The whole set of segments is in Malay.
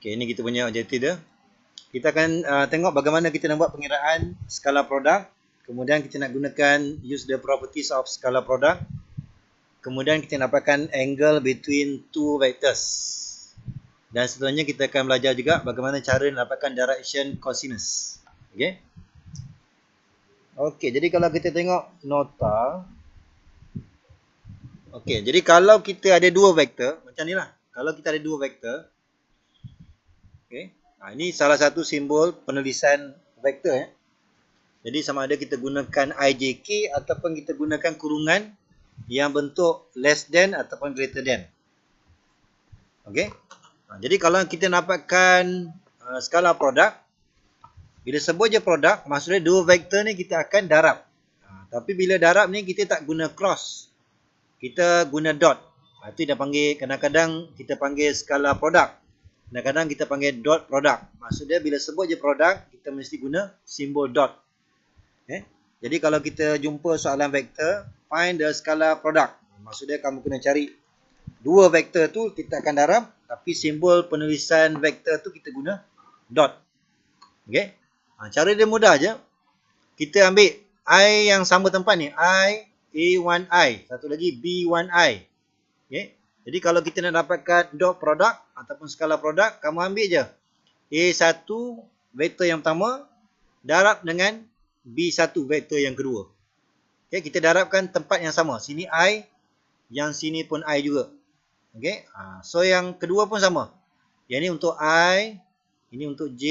Okey, ini kita punya objektif dia. Kita akan tengok bagaimana kita nak buat pengiraan skala produk. Kemudian kita nak gunakan use the properties of skala produk. Kemudian kita nak dapatkan angle between two vectors. Dan seterusnya kita akan belajar juga bagaimana cara mendapatkan direction cosinus. Okey. Okey, jadi kalau kita tengok nota. Okey, jadi kalau kita ada dua vektor, macam ni lah. Kalau kita ada dua vektor. Okey. Ini salah satu simbol penulisan vektor ya. Jadi sama ada kita gunakan IJK ataupun kita gunakan kurungan yang bentuk less than ataupun greater than. Okey. Jadi kalau kita dapatkan skala produk, bila sebut je produk, maksudnya dua vektor ni kita akan darab. Tapi bila darab ni kita tak guna cross. Kita guna dot. Itu dah panggil, kadang-kadang kita panggil skala produk. Kadang-kadang kita panggil dot produk. Maksudnya bila sebut je produk, kita mesti guna simbol dot. Jadi kalau kita jumpa soalan vektor, find the skala product. Maksudnya kamu kena cari dua vektor tu kita akan darab, tapi simbol penulisan vektor tu kita guna dot. Okey. Cara dia mudah je. Kita ambil I yang sama tempat ni, I A1I, satu lagi B1I. Okey. Jadi kalau kita nak dapatkan dot product ataupun skala produk, kamu ambil je A1 vektor yang pertama darab dengan B1 vektor yang kedua. Okey, kita darabkan tempat yang sama. Sini I, yang sini pun I juga. Okey. So yang kedua pun sama. Yang ni untuk I, ini untuk J,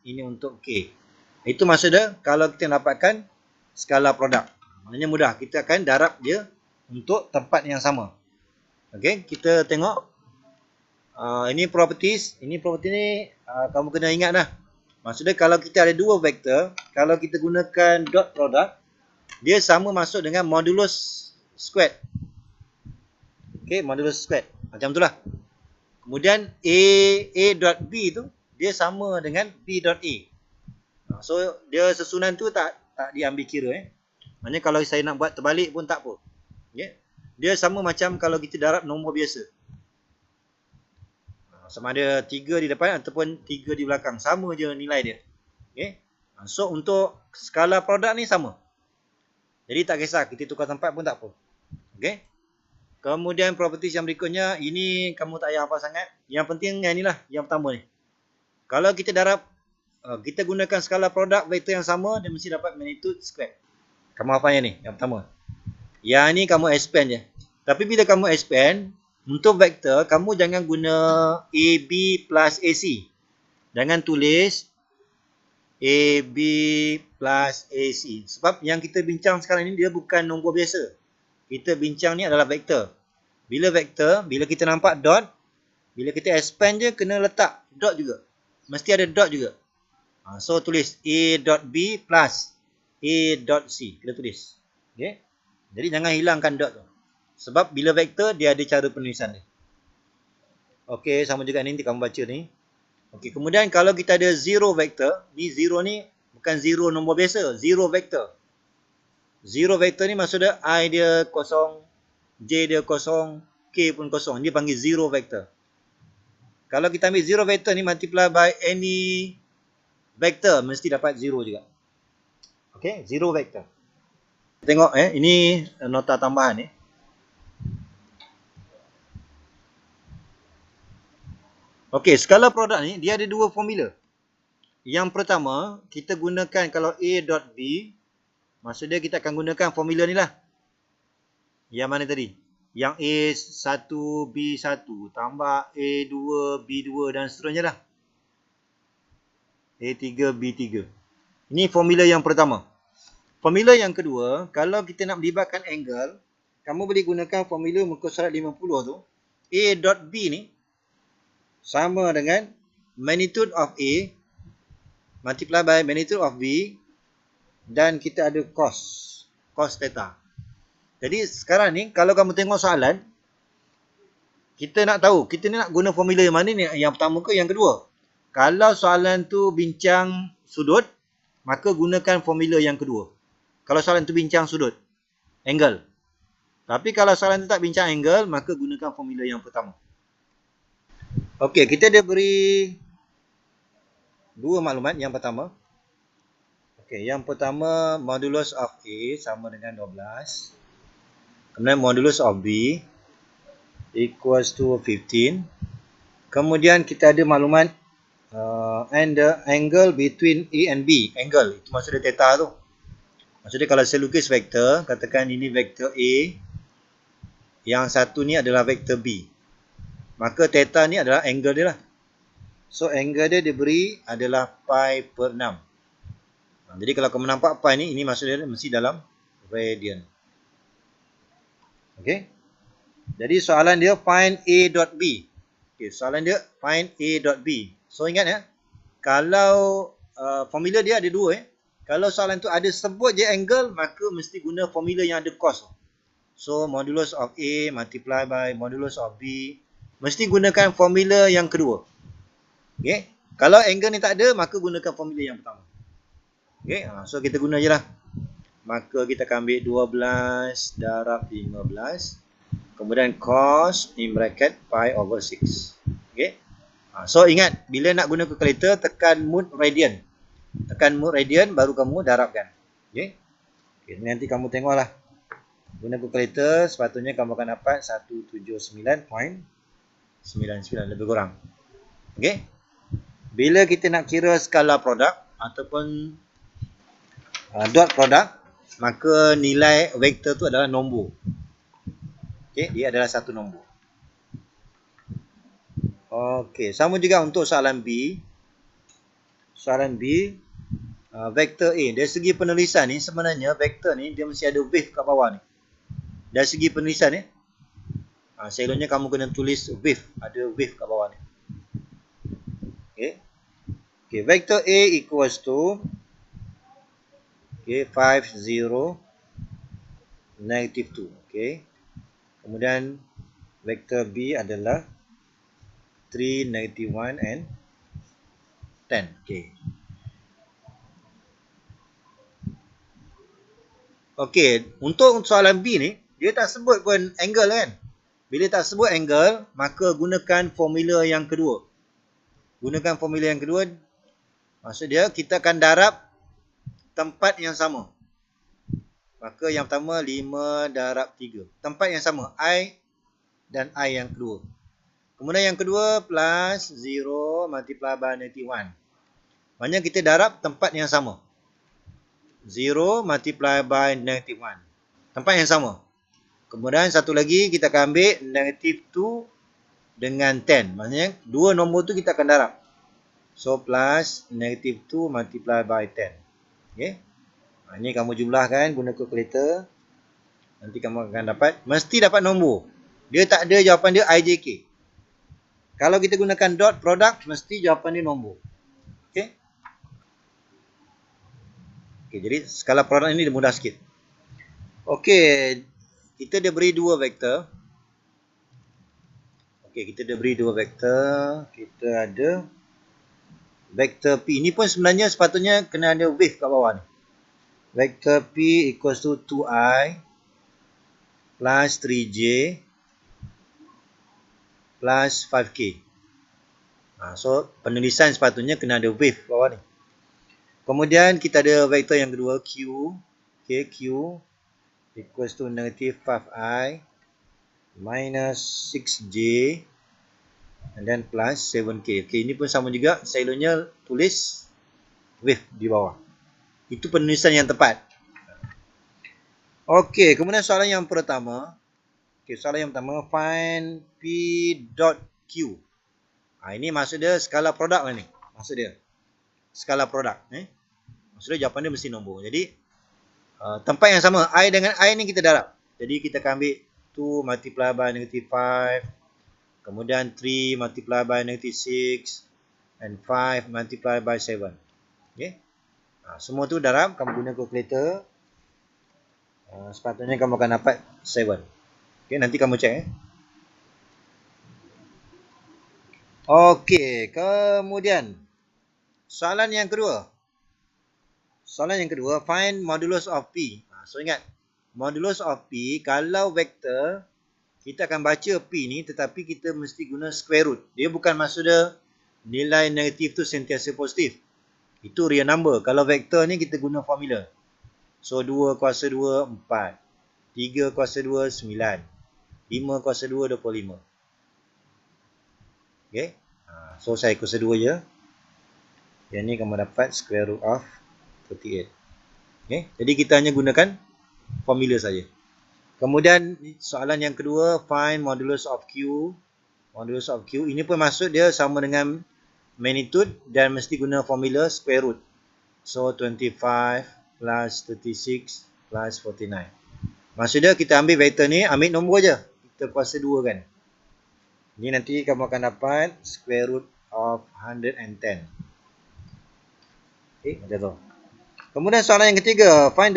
ini untuk K. Itu maksudnya kalau kita dapatkan skala produk. Maknanya mudah, kita akan darab dia untuk tempat yang sama. Okey, kita tengok. Ini properties. Ini property ni kamu kena ingat dah. Maksudnya kalau kita ada dua vektor, kalau kita gunakan dot product, dia sama masuk dengan modulus squared. Okey, modulus squared. Macam itulah. Kemudian A dot B tu dia sama dengan B dot A. So dia susunan tu tak diambil kira Maknanya kalau saya nak buat terbalik pun tak apa. Okey. Dia sama macam kalau kita darab nombor biasa. Sama ada 3 di depan ataupun 3 di belakang. Sama je nilai dia. Okay. So untuk skala produk ni sama. Jadi tak kisah kita tukar tempat pun tak apa. Okay. Kemudian properties yang berikutnya. Ini kamu tak payah hafal sangat. Yang penting yang inilah. Yang pertama ni. Kalau kita darab. Kita gunakan skala produk vektor yang sama. Dia mesti dapat magnitude square. Kamu hafal yang ni. Yang pertama. Yang ni kamu expand je. Tapi bila kamu expand, untuk vektor, kamu jangan guna AB plus AC. Jangan tulis AB plus AC. Sebab yang kita bincang sekarang ni, dia bukan nombor biasa. Kita bincang ni adalah vektor. Bila vektor, bila kita nampak dot, bila kita expand je, kena letak dot juga. Mesti ada dot juga. So, tulis A dot B plus A dot C. Kita tulis. Okay. Jadi jangan hilangkan dot tu. Sebab bila vektor dia ada cara penulisan dia. Okey, sama juga ni nanti kamu baca ni. Okey, kemudian kalau kita ada zero vektor, ni zero ni bukan zero nombor biasa, zero vektor. Zero vektor ni maksudnya I dia kosong, J dia kosong, K pun kosong. Dia panggil zero vektor. Kalau kita ambil zero vektor ni multiply by any vektor mesti dapat zero juga. Okey, zero vektor. Tengok ini nota tambahan ni. Okey, skala produk ni dia ada dua formula. Yang pertama, kita gunakan kalau A dot B, maksudnya kita akan gunakan formula ni lah. Yang mana tadi? Yang A1 B1 tambah A2 B2 dan seterusnya lah. A3 B3. Ini formula yang pertama. Formula yang kedua, kalau kita nak melibatkan angle, kamu boleh gunakan formula muka surat 50 tu. A dot B ni sama dengan magnitude of A multiply by magnitude of B dan kita ada cos theta. Jadi sekarang ni kalau kamu tengok soalan, kita nak tahu, kita ni nak guna formula yang mana ni, yang pertama ke yang kedua. Kalau soalan tu bincang sudut, maka gunakan formula yang kedua. Kalau soalan tu bincang sudut, angle. Tapi kalau soalan tu tak bincang angle, maka gunakan formula yang pertama. Okey, kita ada beri dua maklumat. Yang pertama, okey, yang pertama modulus of A sama dengan 12. Kemudian modulus of B equals to 15. Kemudian kita ada maklumat and the angle between A and B. Angle, itu maksudnya theta tu. Maksudnya kalau saya lukis vektor, katakan ini vektor A, yang satu ni adalah vektor B. Maka theta ni adalah angle dia lah. So angle dia diberi adalah pi per 6. Jadi kalau kamu nampak pi ni, ini maksudnya mesti dalam radian. Okey. Jadi soalan dia find A dot B. Okey, soalan dia find A dot B. So ingat ya, kalau formula dia ada dua. Kalau soalan tu ada sebut je angle, maka mesti guna formula yang ada cos. So modulus of A multiply by modulus of B, mesti gunakan formula yang kedua. Okey. Kalau angle ni tak ada, maka gunakan formula yang pertama. Okey, so kita guna je lah. Maka kita akan ambil 12 darab 15. Kemudian cos in bracket pi over 6. Okey. So ingat, bila nak guna kalkulator, tekan mode radian. Tekan mode radian, baru kamu darabkan. Okey. Okay, nanti kamu tengoklah. Guna kalkulator, sepatutnya kamu akan dapat 179.99, lebih kurang. Okey. Bila kita nak kira skala produk ataupun dot produk, maka nilai vektor tu adalah nombor. Okey, dia adalah satu nombor. Okey, sama juga untuk soalan B. Soalan B, vektor A. Dari segi penulisan ni, sebenarnya vektor ni dia mesti ada wave kat bawah ni. Dari segi penulisan ni, selalunya kamu kena tulis wave, ada wave kat bawah ni. Okey. Okey, vektor A equals to 5 0 negative 2. Okey. Kemudian vektor B adalah 3 negative 1 and 10. Okey. Okey, untuk soalan B ni, dia tak sebut pun angle kan. Bila tak sebut angle, maka gunakan formula yang kedua. Gunakan formula yang kedua, maksud dia kita akan darab tempat yang sama. Maka yang pertama 5 darab 3. Tempat yang sama, I dan I yang kedua. Kemudian yang kedua plus 0 multiply by negative 1. Maksudnya kita darab tempat yang sama. 0 multiply by negative 1. Tempat yang sama. Kemudian satu lagi kita akan ambil negative 2 dengan 10. Maksudnya dua nombor tu kita akan darab. So plus negative 2 multiply by 10. Okay. Ini kamu jumlahkan guna kalkulator. Nanti kamu akan dapat. Mesti dapat nombor. Dia tak ada jawapan dia IJK. Kalau kita gunakan dot product, mesti jawapan dia nombor. Okay. Okay, jadi skala produk ini dia mudah sikit. Okay. Kita dah beri dua vektor. Okay, kita dah beri dua vektor. Kita ada vektor P. Ini pun sebenarnya sepatutnya kena ada wave kat bawah ni. Vektor P equals to 2i plus 3j plus 5k. So, penulisan sepatutnya kena ada wave kat bawah ni. Kemudian kita ada vektor yang kedua Q. Okay, Q equals to negative 5i minus 6j and then plus 7k. Okay, ini pun sama juga. Selalunya tulis wave di bawah. Itu penulisan yang tepat. Okey, kemudian soalan yang pertama. Okey, soalan yang pertama, find P dot Q. Ini maksud dia skala produk lah ni. Maksud dia skala produk. Maksud dia jawapan dia mesti nombor. Jadi, tempat yang sama, I dengan I ni kita darab. Jadi, kita akan ambil 2 multiply by negative 5. Kemudian 3 multiply by negative 6. And 5 multiply by 7. Okay. Semua tu darab, kamu guna kalkulator. Sepatutnya kamu akan dapat 7. Okay, nanti kamu cek. Okey, kemudian soalan yang kedua. Soalan yang kedua, find modulus of P. So ingat, modulus of P, kalau vektor, kita akan baca P ni, tetapi kita mesti guna square root. Dia bukan maksud dia nilai negatif tu sentiasa positif. Itu real number. Kalau vektor ni kita guna formula. So 2 kuasa 2, 4. 3 kuasa 2, 9. 5 kuasa 2, 25. Okay. So saya kuasa 2 je. Yang ni kamu dapat square root of 38. Okay. Jadi kita hanya gunakan formula saja. Kemudian soalan yang kedua, find modulus of Q. Modulus of Q. Ini pun maksud dia sama dengan magnitude dan mesti guna formula square root. So 25 plus 36 plus 49. Maksudnya kita ambil vektor ni, ambil nombor je. Kita kuasa 2 kan. Ni nanti kamu akan dapat square root of 110. Okay, macam tu. Kemudian soalan yang ketiga, find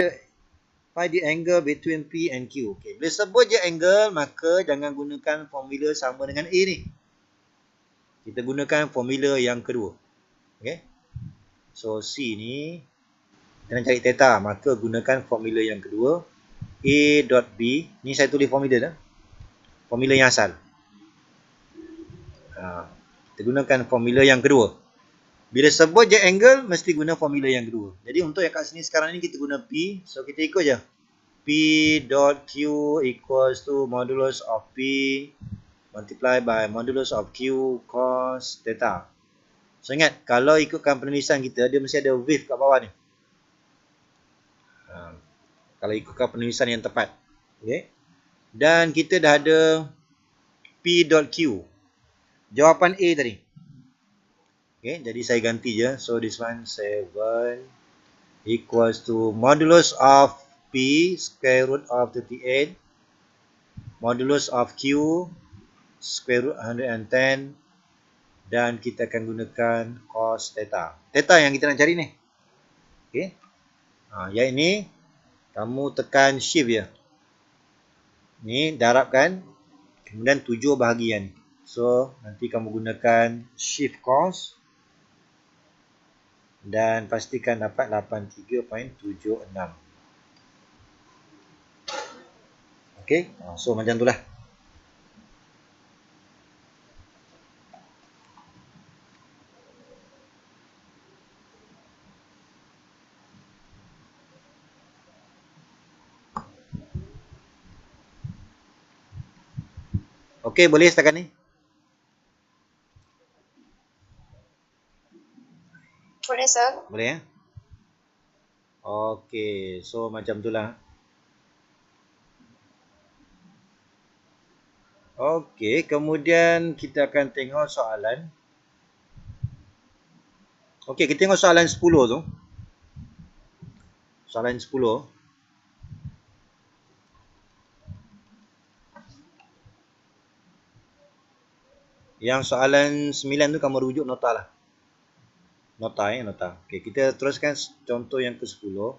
the angle between P and Q. Okay, bila sebut je angle, maka jangan gunakan formula sama dengan A ni. Kita gunakan formula yang kedua. Okay. So C ni kita nak cari theta, maka gunakan formula yang kedua. A dot B, ni saya tulis formula dah. Formula yang asal. Kita gunakan formula yang kedua. Bila sebut je angle, mesti guna formula yang kedua. Jadi untuk yang kat sini sekarang ni kita guna P. So kita ikut je. P dot Q equals to modulus of P multiply by modulus of Q cos theta. So ingat, kalau ikutkan penulisan kita, dia mesti ada wave kat bawah ni. Kalau ikutkan penulisan yang tepat. Okay. Dan kita dah ada P dot Q. Jawapan A tadi. Okay, jadi saya ganti je. So this one 7 equals to modulus of P square root of 38 modulus of Q square root 110 dan kita akan gunakan cos theta. Theta yang kita nak cari ni. Okay. Yang ini kamu tekan shift je. Ni darabkan kemudian 7 bahagian. So nanti kamu gunakan shift cos dan pastikan dapat 83.76. Okey, so macam itulah. Okey, boleh setakat ni? Boleh, sir. Boleh ya? Okey, so macam itulah. Okey, kemudian kita akan tengok soalan. Okey, kita tengok soalan 10 tu. Soalan 10. Yang soalan 9 tu kamu rujuk nota lah. Nota nota. Okey, kita teruskan contoh yang ke-10.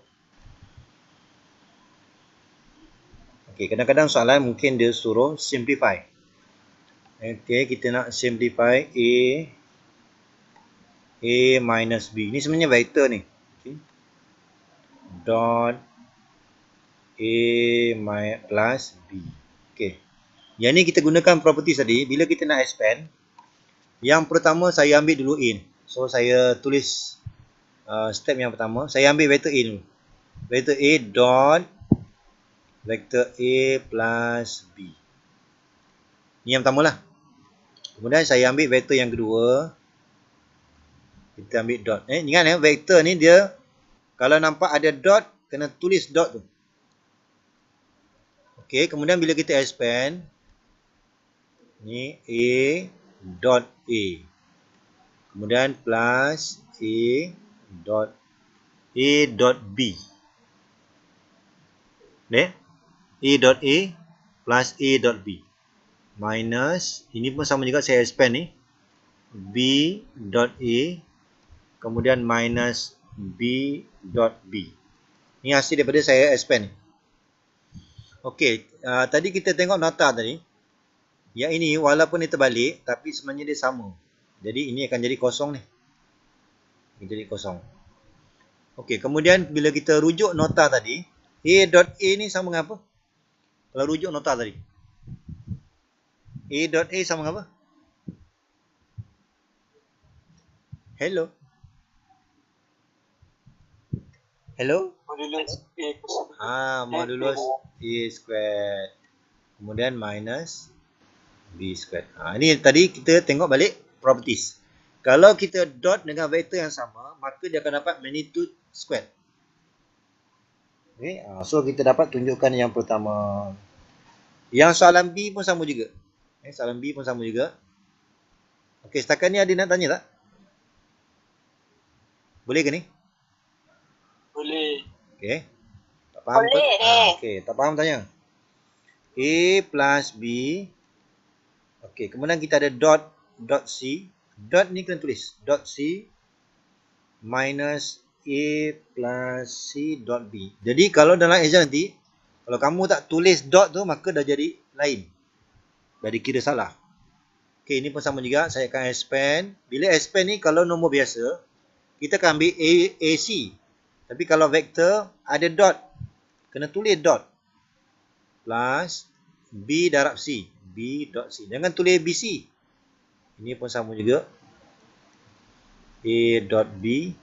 Okey, kadang-kadang soalan mungkin dia suruh simplify. Okey, kita nak simplify A minus B. Ni sebenarnya vektor ni. Okay. Dot A plus B. Okey. Yang ni kita gunakan property tadi. Bila kita nak expand, yang pertama saya ambil dulu A ni. So saya tulis step yang pertama. Saya ambil vektor A dulu. Vektor A dot vektor A plus B. Ni yang pertama lah. Kemudian saya ambil vektor yang kedua. Kita ambil dot. Ingat vektor ni dia kalau nampak ada dot, kena tulis dot tu. Okey, kemudian bila kita expand, ni A dot A. Kemudian plus A dot B. A dot A plus A dot B. Minus, ini pun sama juga saya expand ni. B dot A. Kemudian minus B dot B. Ini hasil daripada saya expand ni. Okey, tadi kita tengok nota tadi. Yang ini walaupun dia terbalik, tapi sebenarnya dia sama. Jadi ini akan jadi kosong ni. Ini jadi kosong. Okey, kemudian bila kita rujuk nota tadi, A dot A ni sama dengan apa? Kalau rujuk nota tadi. A dot A sama dengan apa? Hello. Hello. Modulus A squared. Kemudian minus B squared. Ini tadi kita tengok balik properties. Kalau kita dot dengan vektor yang sama, maka dia akan dapat magnitude squared. Okay. So kita dapat tunjukkan yang pertama. Yang soalan B pun sama juga. Soalan B pun sama juga. Okey, setakat ni ada nak tanya tak? Boleh ke ni? Boleh. Okey. Tak faham? Boleh. Okey, tak faham tanya. A plus B. Okey, kemudian kita ada dot C. Dot ni kena tulis. Dot C minus A plus C dot B. Jadi kalau dalam exam nanti, kalau kamu tak tulis dot tu, maka dah jadi lain. Dah dikira salah. Okey, ini pun sama juga. Saya akan expand. Bila expand ni, kalau nombor biasa, kita akan ambil AC. Tapi kalau vektor, ada dot. Kena tulis dot. Plus B darab C. B dot C. Jangan tulis BC. Ini pun sama juga. A dot B.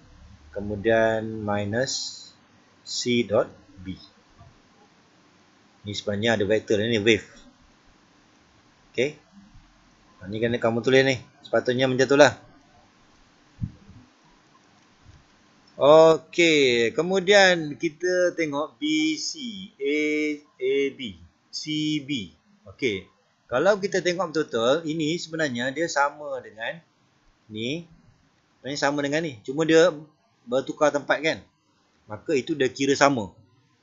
Kemudian minus C dot B. Ini sebenarnya ada vektor ni, wave. Okay. Ini kena kamu tulis ni. Sepatutnya macam tu lah. Okey. Kemudian kita tengok BC. AB. CB. Okey. Kalau kita tengok betul-betul, ini sebenarnya dia sama dengan ni. Sebenarnya sama dengan ni. Cuma dia bertukar tempat kan. Maka itu dah kira sama.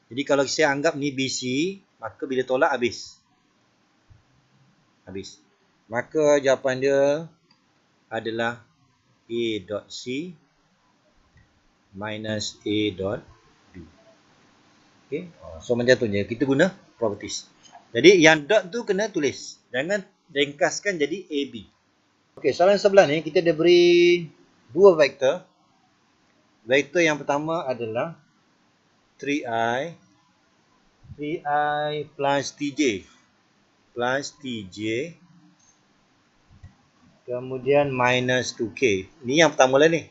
Jadi kalau saya anggap ni BC, maka bila tolak habis. Habis. Maka jawapan dia adalah A dot C minus A dot B. Okay. So macam tu je. Kita guna properties. Jadi yang dot tu kena tulis. Jangan ringkaskan jadi AB. Okay, soalan sebelah ni kita dah beri dua vektor. Vektor yang pertama adalah 3i plus TJ. Plus TJ. Kemudian minus 2k. Ni yang pertama lah ni.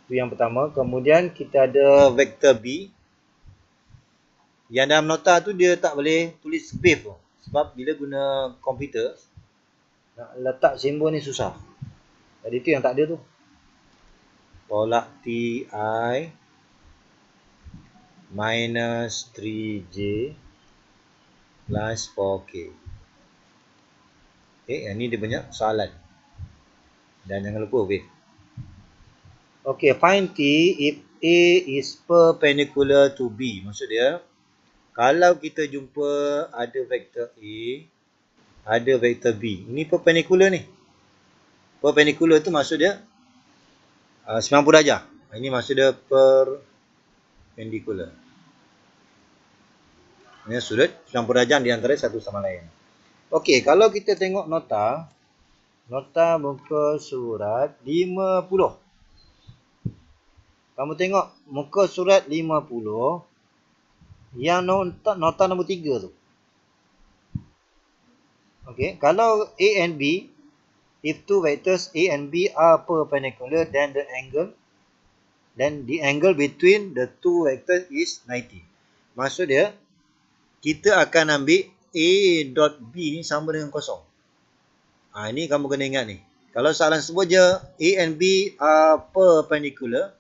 Itu yang pertama. Kemudian kita ada vektor B. Yang dalam nota tu dia tak boleh tulis wave tu. Sebab bila guna komputer, nak letak simbol ni susah. Jadi tu yang tak ada tu. Tolak TI minus 3J plus 4K. Okay, yang ni dia banyak soalan. Dan jangan lupa wave. Okay, find T if A is perpendicular to B. Maksud dia, kalau kita jumpa ada vektor A, ada vektor B. Ini perpendicular ni. Perpendicular tu maksud dia 90 darjah. Ini maksud dia perpendicular. Ini sudut 90 darjah di antara satu sama lain. Okey, kalau kita tengok nota muka surat 50. Kamu tengok muka surat 50 yang nota nombor 3 tu. Okey, kalau A and B, if two vectors A and B are perpendicular, then the angle between the two vectors is 90. Maksud dia, kita akan ambil A dot B ni sama dengan kosong. Ini kamu kena ingat ni. Kalau soalan sebut je A and B are perpendicular,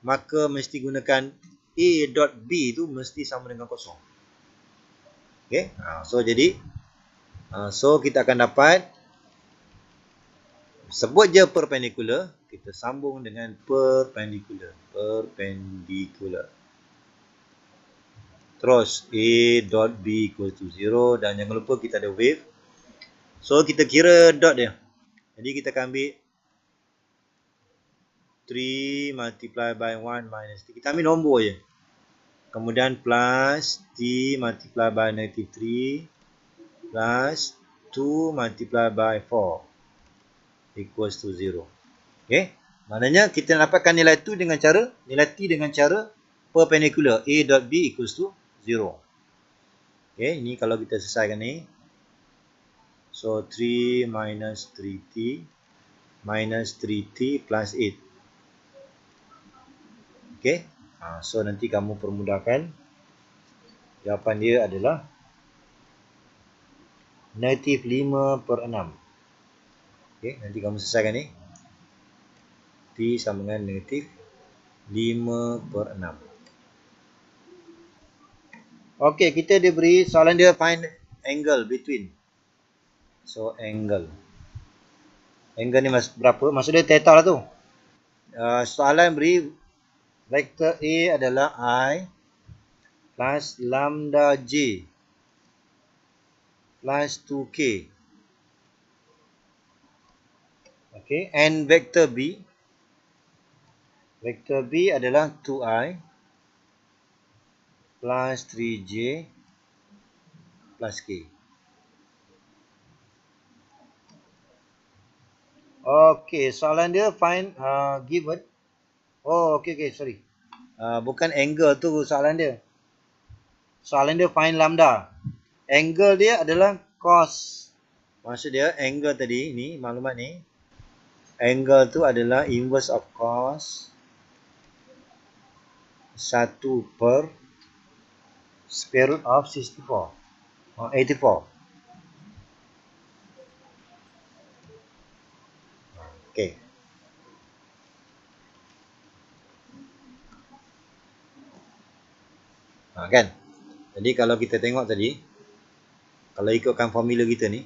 maka mesti gunakan A dot B tu mesti sama dengan kosong. Okay. So jadi, so kita akan dapat, sebut je perpendicular, kita sambung dengan perpendicular. Terus A dot B equal to 0. Dan jangan lupa kita ada wave. So kita kira dot dia. Jadi kita akan ambil 3 multiply by 1 minus T. Kita ambil nombor je. Kemudian plus T multiply by negative 3 plus 2 multiply by 4 equals to 0. Okay. Maknanya kita nak dapatkan nilai T dengan cara perpendicular. A dot B equals to 0. Okay. Ini kalau kita selesaikan ni. So 3 minus 3T minus 3t plus 8. Okay. So nanti kamu permudahkan. Jawapan dia adalah negatif 5/6. Okay. Nanti kamu selesaikan ni. T sama dengan negatif 5/6. Okay, kita diberi soalan dia find angle between. So angle. Angle ni berapa? Maksud dia theta lah tu. Soalan beri vektor A adalah I plus lambda J plus 2K. Okay, and vektor B. Vektor B adalah 2I plus 3J plus K. Okay, soalan dia find given. Oh, okay, sorry. Bukan angle tu soalan dia. Soalan dia find lambda. Angle dia adalah cos. Maksud dia angle tadi ni, maklumat ni. Angle tu adalah inverse of cos 1 per square root of 64. 84. Okay. Kan? Jadi kalau kita tengok tadi, kalau ikutkan formula kita ni,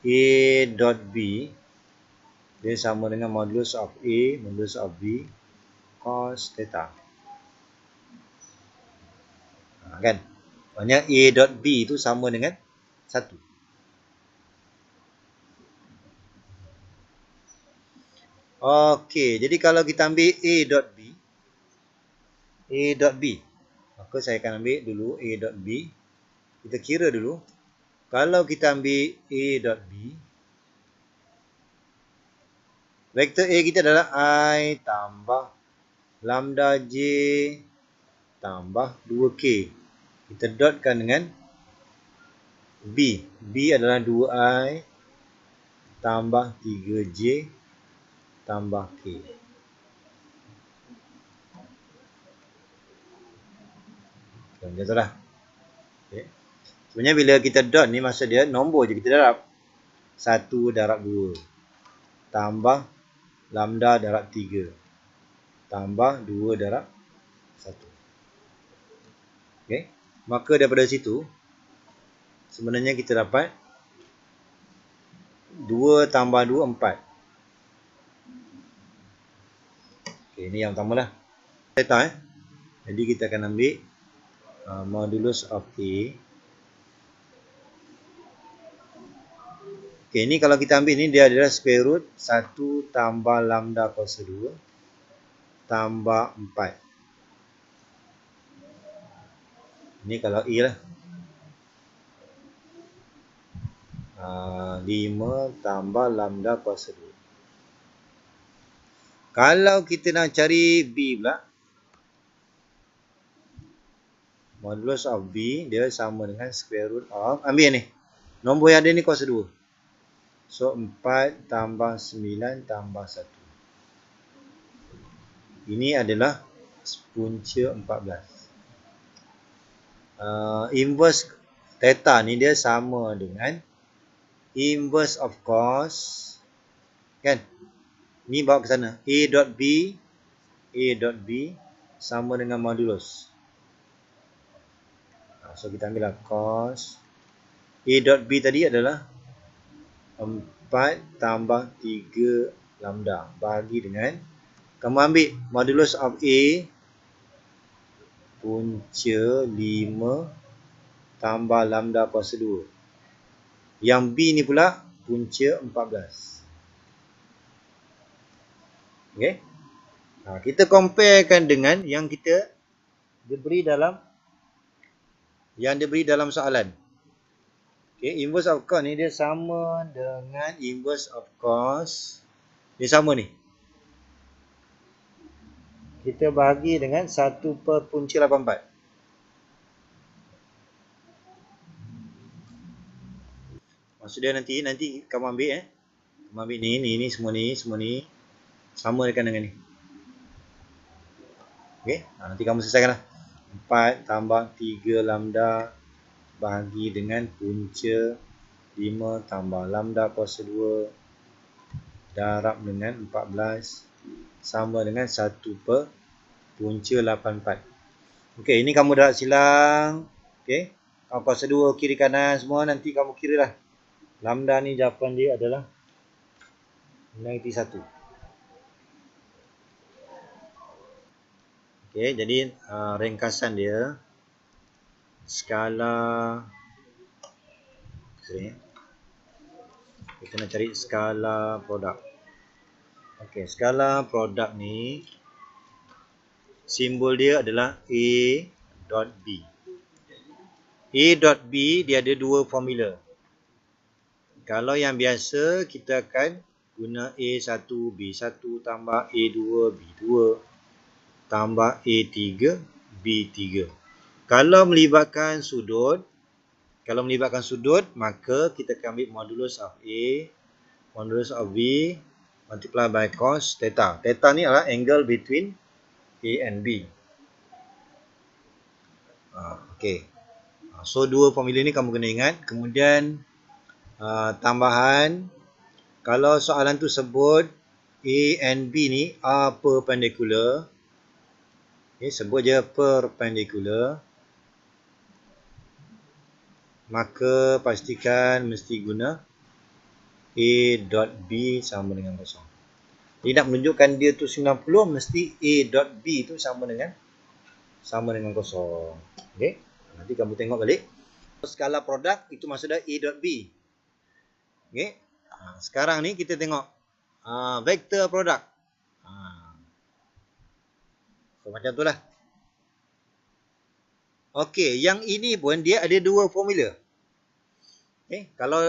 A dot B dia sama dengan modulus of A modulus of B cos theta. Kan? Maksudnya A dot B itu sama dengan 1. Okey, jadi kalau kita ambil A dot B, maka saya akan ambil dulu A dot B. Kita kira dulu. Kalau kita ambil A dot B, vektor A kita adalah I tambah lambda J tambah 2K. Kita dotkan dengan B. B adalah 2I tambah 3J tambah K. Macam tu lah. Okay. Sebenarnya bila kita dot ni, maksud dia nombor je kita darab. 1 darab 2 tambah lambda darab 3 tambah 2 darab 1. Okay. Maka daripada situ, sebenarnya kita dapat 2 tambah 2, 4. Okay, ini yang pertama lah. Theta. Jadi kita akan ambil modulus of A. Okay, ini kalau kita ambil ni, dia adalah square root 1 tambah lambda kuasa 2 tambah 4. Ini kalau A lah. 5 tambah lambda kuasa 2. Kalau kita nak cari B pula, modulus of B dia sama dengan square root of, ambil ni, nombor yang ada ni kuasa 2. So 4 tambah 9 tambah 1. Ini adalah punca 14. Inverse theta ni dia sama dengan inverse of cos, kan? Ni bawa ke sana. A dot B sama dengan modulus. So kita ambil lah cos A dot B tadi adalah 4 tambah 3 lambda bagi dengan, kamu ambil modulus of A punca 5 tambah lambda kuasa 2. Yang B ni pula punca 14. Okay. Kita comparekan dengan yang kita diberi dalam soalan. Okay, inverse of cos ni dia sama dengan inverse of cos. Dia sama ni. Kita bagi dengan 1 per punca 84. Maksud dia nanti kamu ambil Ambil ni semua ni sama dengan ni. Okey, nanti kamu selesaikanlah. 4 tambah 3 lambda bahagi dengan punca 5 tambah lambda kuasa 2 darab dengan 14 sama dengan 1 per punca 84. Okey, ini kamu darab silang. Okey, kamu kuasa 2 kiri kanan semua, nanti kamu kira lah. Lambda ni jawapan dia adalah -1. Okey, jadi ringkasan dia skala kita nak cari skala produk. Okey, skala produk ni simbol dia adalah A dot B. A dot B dia ada dua formula. Kalau yang biasa kita akan guna A1 B1 tambah A2 B2 tambah A3 B3. Kalau melibatkan sudut, maka kita akan ambil modulus of A, modulus of B multiply by cos theta. Theta ni adalah angle between A and B. Okey. So dua formula ni kamu kena ingat. Kemudian tambahan, kalau soalan tu sebut A and B ni are perpendicular. Okay, sebut je perpendicular. Maka pastikan mesti guna A dot B sama dengan kosong. Jadi nak menunjukkan dia tu 90, mesti A dot B tu sama dengan kosong. Okey, nanti kamu tengok balik. Skala produk itu maksudnya A dot B. Okey, sekarang ni kita tengok vektor produk. So macam tu lah. Okey, yang ini pun dia ada dua formula. Okey, kalau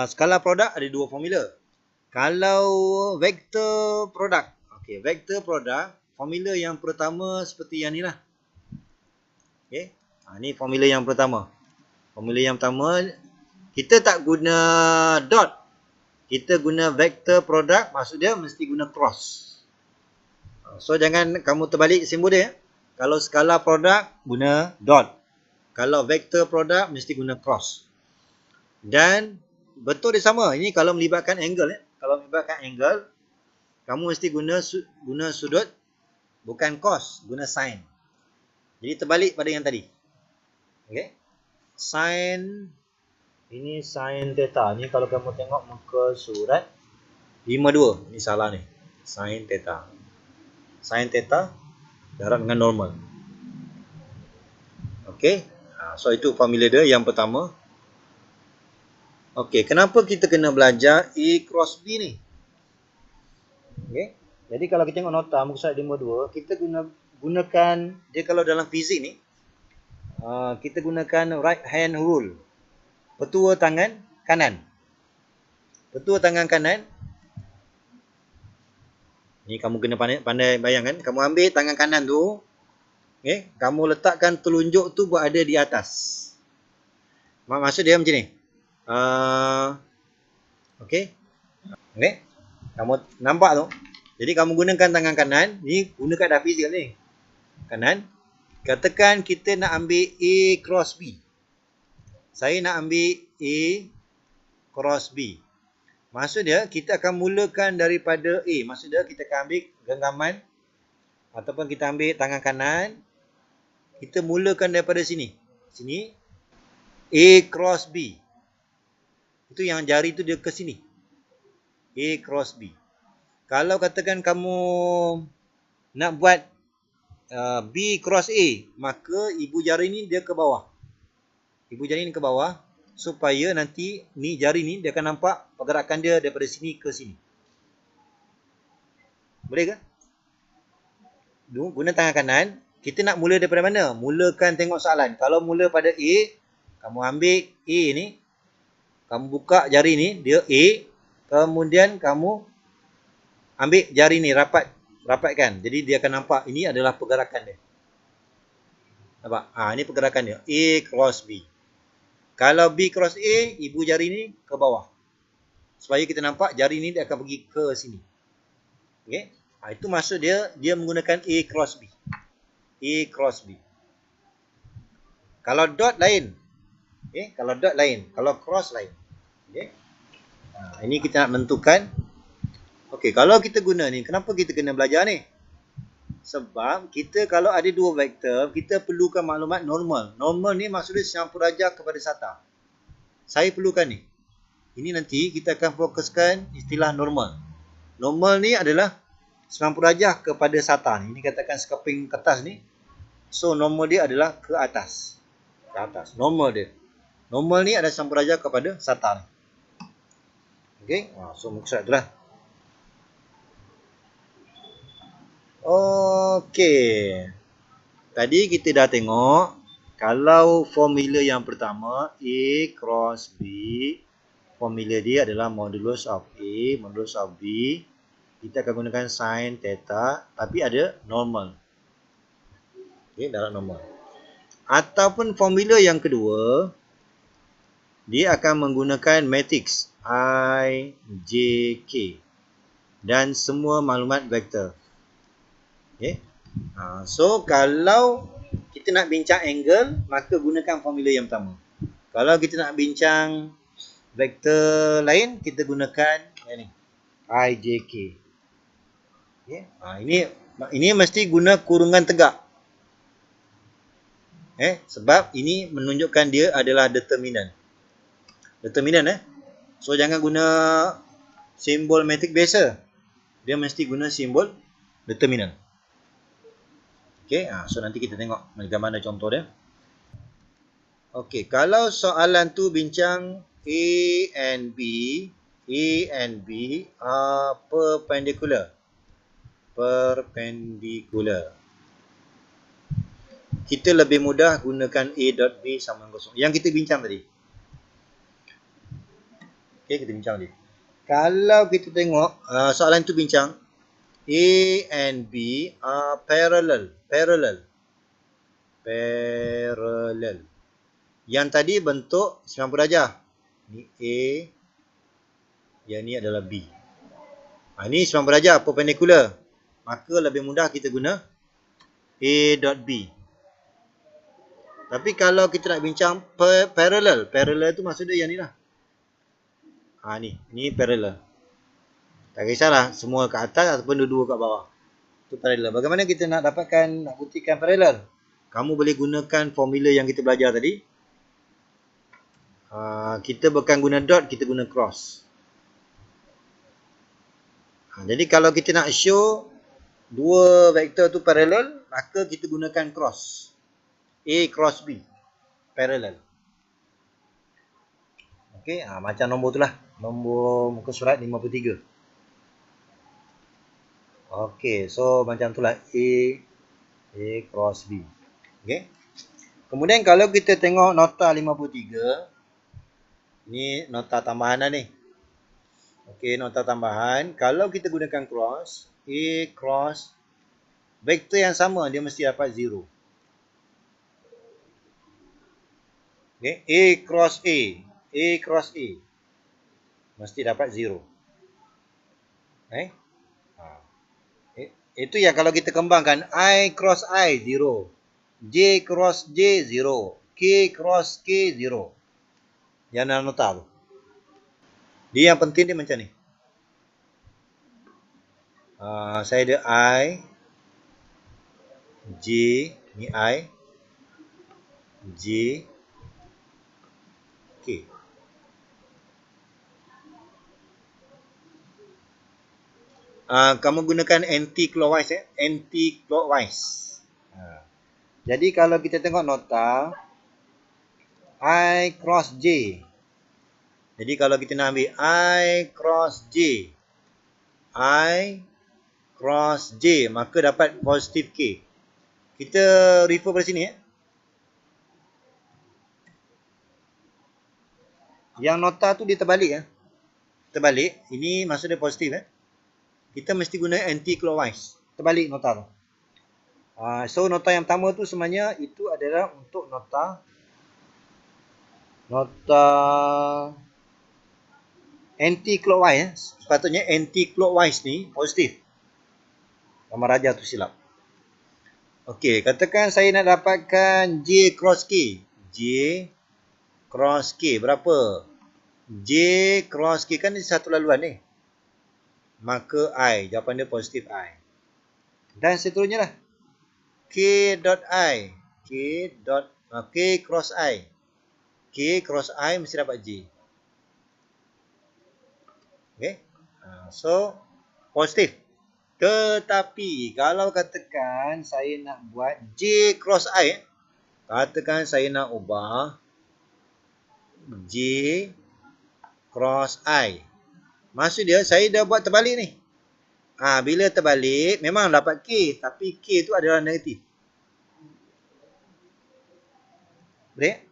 skala produk ada dua formula. Kalau vektor produk, okey, vektor produk formula yang pertama seperti yang ni lah. Okey, ni formula yang pertama. Formula yang pertama kita tak guna dot. Kita guna vektor produk, maksud dia mesti guna cross. So jangan kamu terbalik simbol dia. Kalau skala produk guna dot. Kalau vektor produk mesti guna cross. Dan betul dia sama. Ini kalau melibatkan angle. Kalau melibatkan angle, kamu mesti guna sudut, bukan cos, guna sin. Jadi terbalik pada yang tadi. Okey. Sin, ini sin theta. Ni kalau kamu tengok muka surat 52. Ini salah ni. Sin theta. Sin theta darab dengan normal. Okey. So itu formula dia yang pertama. Okey, kenapa kita kena belajar A cross B ni? Okey. Jadi kalau kita tengok nota muka surat 52, kita gunakan dia kalau dalam fizik ni kita gunakan right hand rule. Petua tangan kanan. Petua tangan kanan. Ni kamu kena pandai bayangkan. Kamu ambil tangan kanan tu. Okay, kamu letakkan telunjuk tu berada di atas. Maksud dia macam ni. Okay. Okay. Kamu nampak tu. Jadi kamu gunakan tangan kanan. Ni guna kaedah fizik ni. Kanan. Katakan kita nak ambil A cross B. Saya nak ambil A cross B. Maksud dia, kita akan mulakan daripada A. Maksud dia, kita akan ambil genggaman. Ataupun kita ambil tangan kanan. Kita mulakan daripada sini. Sini. A cross B. Itu yang jari tu dia ke sini. A cross B. Kalau katakan kamu nak buat B cross A. Maka ibu jari ni dia ke bawah. Ibu jari ni ke bawah. Supaya nanti ni jari ni dia akan nampak pergerakan dia daripada sini ke sini. Boleh ke? Guna tangan kanan. Kita nak mula daripada mana? Mulakan tengok soalan. Kalau mula pada A, kamu ambil A ni. Kamu buka jari ni, dia A. Kemudian kamu ambil jari ni, rapatkan. Jadi dia akan nampak ini adalah pergerakan dia. Nampak? Ini pergerakan dia. A cross B. Kalau B cross A, ibu jari ni ke bawah. supaya kita nampak jari ni dia akan pergi ke sini. Okey. Itu maksud dia menggunakan A cross B. A cross B. Kalau dot lain. Okey, kalau dot lain, kalau cross lain. Okey. Ini kita nak menentukan. Okey, kalau kita guna ni, kenapa kita kena belajar ni? Sebab kita kalau ada dua vektor, kita perlukan maklumat normal. Normal ni maksudnya Sampuraja kepada Sata. Saya perlukan ni. Ini nanti kita akan fokuskan istilah normal. Normal ni adalah Sampuraja kepada Sata ni. Ini katakan skeping kertas ni. So normal dia adalah ke atas. Ke atas. Normal dia. Normal ni ada Sampuraja kepada Sata ni. Okey. So maksud itulah. Okey. Tadi kita dah tengok kalau formula yang pertama A cross B, formula dia adalah modulus of A modulus of B. Kita akan gunakan sin theta tapi ada normal. Okey, dalam normal. Ataupun formula yang kedua, dia akan menggunakan matrix I, J, K dan semua maklumat vektor. Okay. So kalau kita nak bincang angle, maka gunakan formula yang pertama. Kalau kita nak bincang vektor lain, kita gunakan ini I, J, K. Okay. Ini mesti guna kurungan tegak. Sebab ini menunjukkan dia adalah determinan. Determinan. So jangan guna simbol matrik biasa. Dia mesti guna simbol determinan. Okey, so nanti kita tengok bagaimana contoh dia. Okey, kalau soalan tu bincang A and B are perpendicular. Perpendicular. Kita lebih mudah gunakan A dot B sama dengan kosong. Yang kita bincang tadi. Okey, kita bincang tadi. Kalau kita tengok soalan tu bincang A and B are parallel. Yang tadi bentuk 90 darjah. Ini A, yang ni adalah B. Ini 90 darjah perpendicular. Maka lebih mudah kita guna A dot B. Tapi kalau kita nak bincang parallel tu maksud dia yang ni lah. Ni parallel. Tak kisahlah semua ke atas ataupun dua-dua kat bawah. Itu parallel. Bagaimana kita nak buktikan parallel? Kamu boleh gunakan formula yang kita belajar tadi. Kita bukan guna dot, kita guna cross. Jadi kalau kita nak show dua vektor tu parallel, maka kita gunakan cross. A cross B. Parallel. Okey, macam nombor tu lah. Nombor muka surat 53. Okey, so macam tu lah A cross B. Okey. Kemudian kalau kita tengok nota 53, ni nota tambahan lah ni. Okey, nota tambahan. Kalau kita gunakan cross, A cross, vektor yang sama dia mesti dapat 0. Okey, A cross A. A cross A. Mesti dapat 0. Itu yang kalau kita kembangkan I cross I 0, J cross J 0, K cross K 0. Yang dalam nota tu. Dia yang penting dia macam ni. Saya ada I, J, ni I, J, K. Kamu gunakan anti-clockwise. Anti-clockwise. Jadi kalau kita tengok nota I cross J. Jadi kalau kita nak ambil I cross J, I cross J, maka dapat positif K. Kita refer pada sini. Yang nota tu dia terbalik. Terbalik. Ini maksud dia positif. Kita mesti guna anti-clockwise. Terbalik nota tu. So nota yang pertama tu sebenarnya itu adalah untuk nota anti-clockwise. Sepatutnya anti-clockwise ni positif. Gambar raja tu silap. Okey, katakan saya nak dapatkan J cross K. J cross K berapa? J cross K kan ni satu laluan ni. Maka I, jawapan dia positif I. Dan seterusnya lah. K dot I. K cross I. K cross I mesti dapat J. Okay. So, positif. Tetapi, kalau katakan saya nak buat J cross I. Katakan saya nak ubah J cross I. Maksud dia, saya dah buat terbalik ni. Bila terbalik, memang dapat K. Tapi K tu adalah negatif. Boleh?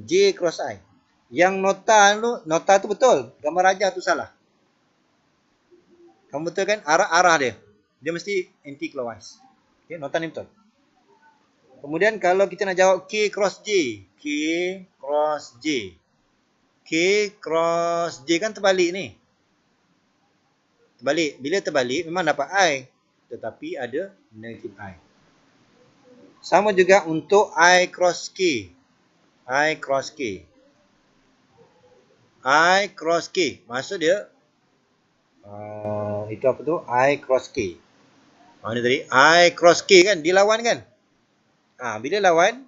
J cross I. Yang nota tu betul. Gambar raja tu salah. Kamu betul kan? Arah dia. Dia mesti anti-clockwise. Okay, nota ni betul. Kemudian kalau kita nak jawab K cross J. K cross J. K cross J kan terbalik ni. Terbalik. Bila terbalik memang dapat I. Tetapi ada negatif I. Sama juga untuk I cross K. I cross K. I cross K. Maksud dia itu apa tu? I cross K. Ni tadi I cross K kan, dilawan kan? Bila lawan,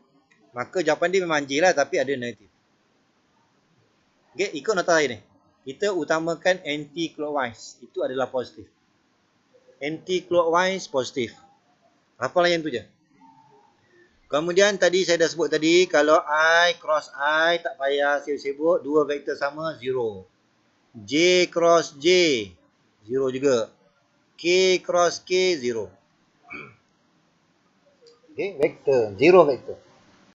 maka jawapan dia memang J lah, tapi ada negatif. Okay, ikut nota saya ni. Kita utamakan anti-clockwise. Itu adalah positif. Anti-clockwise positif. Hafalah yang tu je. Kemudian tadi saya dah sebut tadi, kalau I cross I, tak payah sibuk-sibuk. Dua vektor sama, 0. J cross J, 0 juga. K cross K, 0. Okay, vektor, 0 vektor.